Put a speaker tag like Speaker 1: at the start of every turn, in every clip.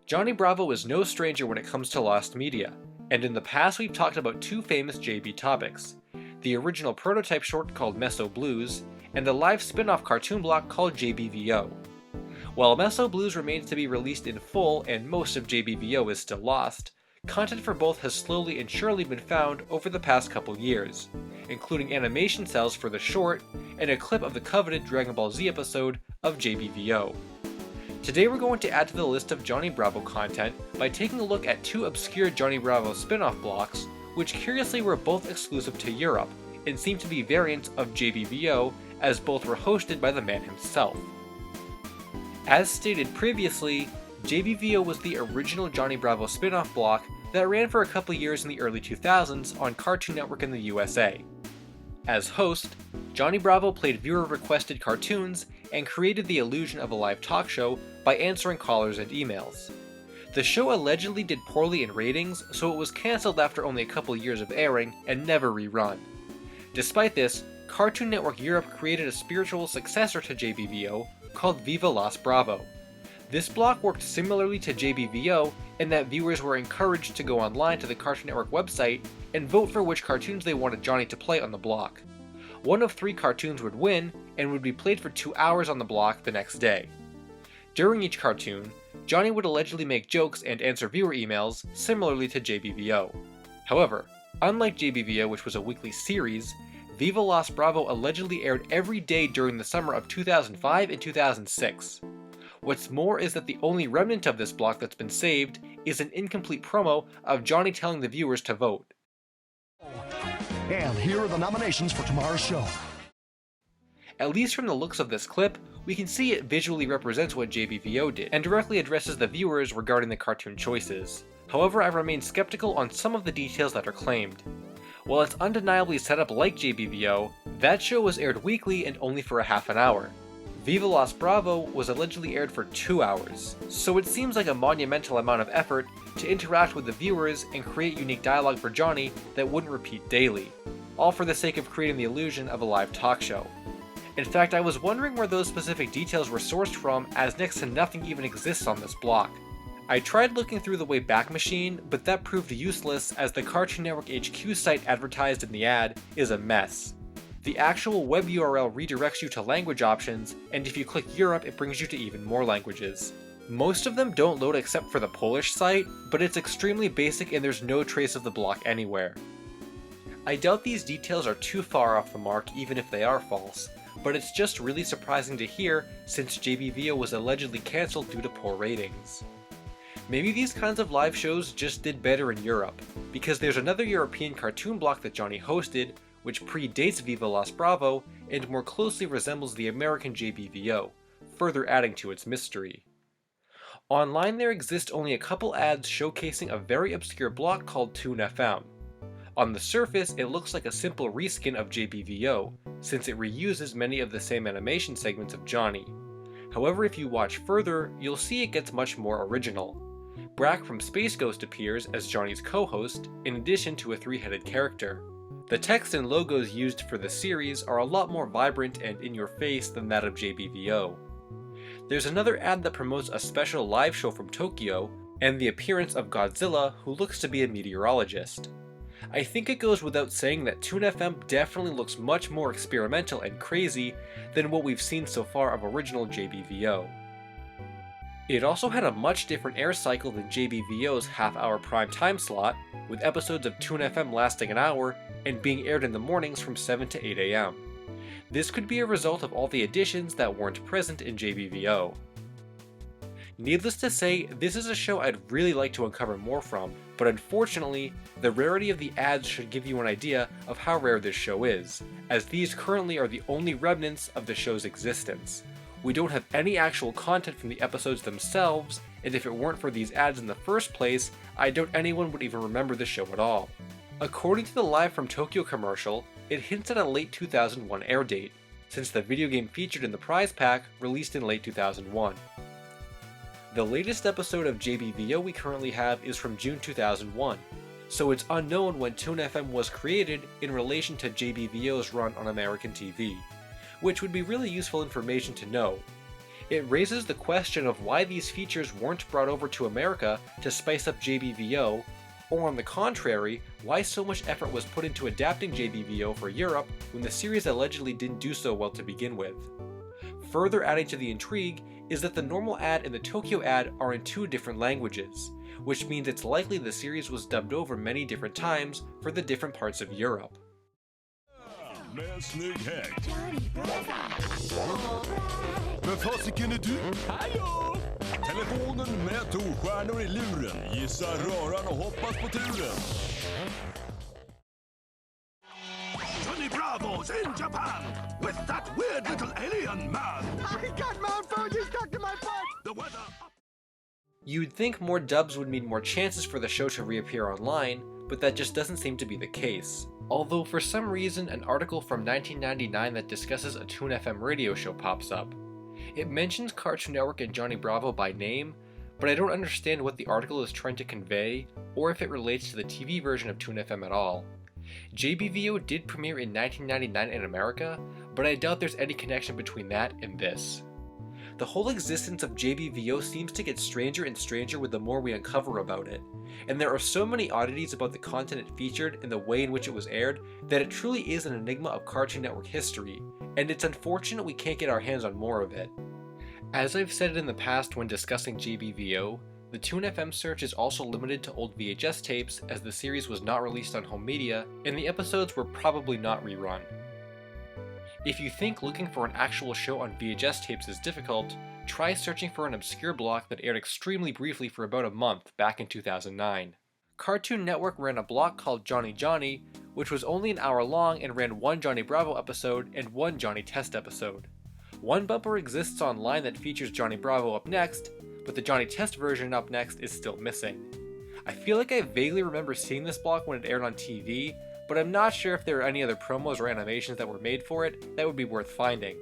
Speaker 1: Johnny Bravo is no stranger when it comes to lost media, and in the past we've talked about two famous JB topics, the original prototype short called Meso Blues, and the live spin-off cartoon block called JBVO. While Meso Blues remains to be released in full and most of JBVO is still lost, content for both has slowly and surely been found over the past couple years, including animation cells for the short and a clip of the coveted Dragon Ball Z episode of JBVO. Today we're going to add to the list of Johnny Bravo content by taking a look at two obscure Johnny Bravo spin-off blocks, which curiously were both exclusive to Europe and seem to be variants of JBVO, as both were hosted by the man himself. As stated previously, JBVO was the original Johnny Bravo spin-off block that ran for a couple years in the early 2000s on Cartoon Network in the USA. As host, Johnny Bravo played viewer-requested cartoons and created the illusion of a live talk show by answering callers and emails. The show allegedly did poorly in ratings, so it was cancelled after only a couple years of airing and never rerun. Despite this, Cartoon Network Europe created a spiritual successor to JBVO called Viva Bravo. This block worked similarly to JBVO in that viewers were encouraged to go online to the Cartoon Network website and vote for which cartoons they wanted Johnny to play on the block. One of 3 cartoons would win and would be played for 2 hours on the block the next day. During each cartoon, Johnny would allegedly make jokes and answer viewer emails similarly to JBVO. However, unlike JBVO, which was a weekly series, Viva Bravo allegedly aired every day during the summer of 2005 and 2006. What's more is that the only remnant of this block that's been saved is an incomplete promo of Johnny telling the viewers to vote.
Speaker 2: And here are the nominations for tomorrow's show.
Speaker 1: At least from the looks of this clip, we can see it visually represents what JBVO did, and directly addresses the viewers regarding the cartoon choices. However, I remain skeptical on some of the details that are claimed. While it's undeniably set up like JBVO, that show was aired weekly and only for a half an hour. Viva Bravo was allegedly aired for 2 hours, so it seems like a monumental amount of effort to interact with the viewers and create unique dialogue for Johnny that wouldn't repeat daily, all for the sake of creating the illusion of a live talk show. In fact, I was wondering where those specific details were sourced from, as next to nothing even exists on this block. I tried looking through the Wayback Machine, but that proved useless as the Cartoon Network HQ site advertised in the ad is a mess. The actual web URL redirects you to language options, and if you click Europe it brings you to even more languages. Most of them don't load except for the Polish site, but it's extremely basic and there's no trace of the block anywhere. I doubt these details are too far off the mark even if they are false, but it's just really surprising to hear since JBVO was allegedly cancelled due to poor ratings. Maybe these kinds of live shows just did better in Europe, because there's another European cartoon block that Johnny hosted, which predates Viva Bravo and more closely resembles the American JBVO, further adding to its mystery. Online there exist only a couple ads showcasing a very obscure block called Toon FM. On the surface it looks like a simple reskin of JBVO, since it reuses many of the same animation segments of Johnny. However, if you watch further, you'll see it gets much more original. Brack from Space Ghost appears as Johnny's co-host, in addition to a 3-headed character. The text and logos used for the series are a lot more vibrant and in-your-face than that of JBVO. There's another ad that promotes a special live show from Tokyo, and the appearance of Godzilla, who looks to be a meteorologist. I think it goes without saying that Toon FM definitely looks much more experimental and crazy than what we've seen so far of original JBVO. It also had a much different air cycle than JBVO's half-hour prime time slot, with episodes of Toon FM lasting an hour and being aired in the mornings from 7 to 8 AM. This could be a result of all the additions that weren't present in JBVO. Needless to say, this is a show I'd really like to uncover more from, but unfortunately, the rarity of the ads should give you an idea of how rare this show is, as these currently are the only remnants of the show's existence. We don't have any actual content from the episodes themselves, and if it weren't for these ads in the first place, I doubt anyone would even remember the show at all. According to the Live from Tokyo commercial, it hints at a late 2001 air date, since the video game featured in the prize pack released in late 2001. The latest episode of JBVO we currently have is from June 2001, so it's unknown when Toon FM was created in relation to JBVO's run on American TV, which would be really useful information to know. It raises the question of why these features weren't brought over to America to spice up JBVO, or on the contrary, why so much effort was put into adapting JBVO for Europe when the series allegedly didn't do so well to begin with. Further adding to the intrigue is that the normal ad and the Tokyo ad are in 2 different languages, which means it's likely the series was dubbed over many different times for the different parts of Europe.
Speaker 3: Med snygg häck. Men fasiken är du? Hallå! Telefonen med Toon-stjärnor i luren. Gissa röran och hoppas på turen.
Speaker 4: Johnny Bravo's in Japan with that weird little alien man.
Speaker 2: I got Mount Fuji stuck to my butt!
Speaker 4: The weather.
Speaker 1: You'd think more dubs would mean more chances for the show to reappear online, but that just doesn't seem to be the case. Although for some reason an article from 1999 that discusses a Toon FM radio show pops up. It mentions Cartoon Network and Johnny Bravo by name, but I don't understand what the article is trying to convey, or if it relates to the TV version of Toon FM at all. JBVO did premiere in 1999 in America, but I doubt there's any connection between that and this. The whole existence of JBVO seems to get stranger and stranger with the more we uncover about it, and there are so many oddities about the content it featured and the way in which it was aired that it truly is an enigma of Cartoon Network history, and it's unfortunate we can't get our hands on more of it. As I've said in the past when discussing JBVO, the Toon FM search is also limited to old VHS tapes as the series was not released on home media, and the episodes were probably not rerun. If you think looking for an actual show on VHS tapes is difficult, try searching for an obscure block that aired extremely briefly for about a month back in 2009. Cartoon Network ran a block called Johnny Johnny, which was only an hour long and ran 1 Johnny Bravo episode and 1 Johnny Test episode. One bumper exists online that features Johnny Bravo up next, but the Johnny Test version up next is still missing. I feel like I vaguely remember seeing this block when it aired on TV, but I'm not sure if there are any other promos or animations that were made for it that would be worth finding.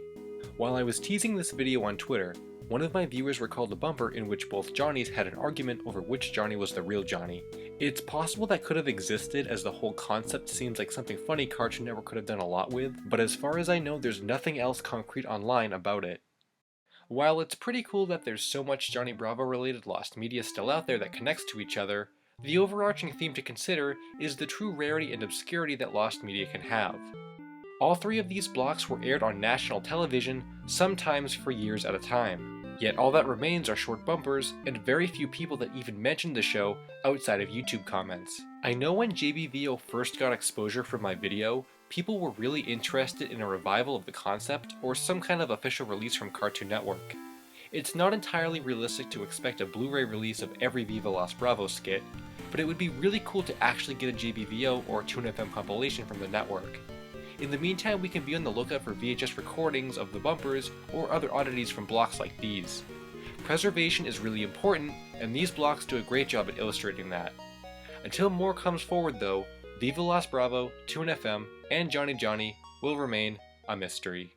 Speaker 1: While I was teasing this video on Twitter, one of my viewers recalled a bumper in which both Johnnies had an argument over which Johnny was the real Johnny. It's possible that could have existed, as the whole concept seems like something funny Cartoon Network could have done a lot with, but as far as I know there's nothing else concrete online about it. While it's pretty cool that there's so much Johnny Bravo related lost media still out there that connects to each other, the overarching theme to consider is the true rarity and obscurity that lost media can have. All 3 of these blocks were aired on national television, sometimes for years at a time. Yet all that remains are short bumpers, and very few people that even mentioned the show outside of YouTube comments. I know when JBVO first got exposure from my video, people were really interested in a revival of the concept or some kind of official release from Cartoon Network. It's not entirely realistic to expect a Blu-ray release of every Viva Las Bravo skit, but it would be really cool to actually get a JBVO or Toon FM compilation from the network. In the meantime, we can be on the lookout for VHS recordings of the bumpers or other oddities from blocks like these. Preservation is really important, and these blocks do a great job at illustrating that. Until more comes forward though, Viva Las Bravo, Toon FM, and Johnny Johnny will remain a mystery.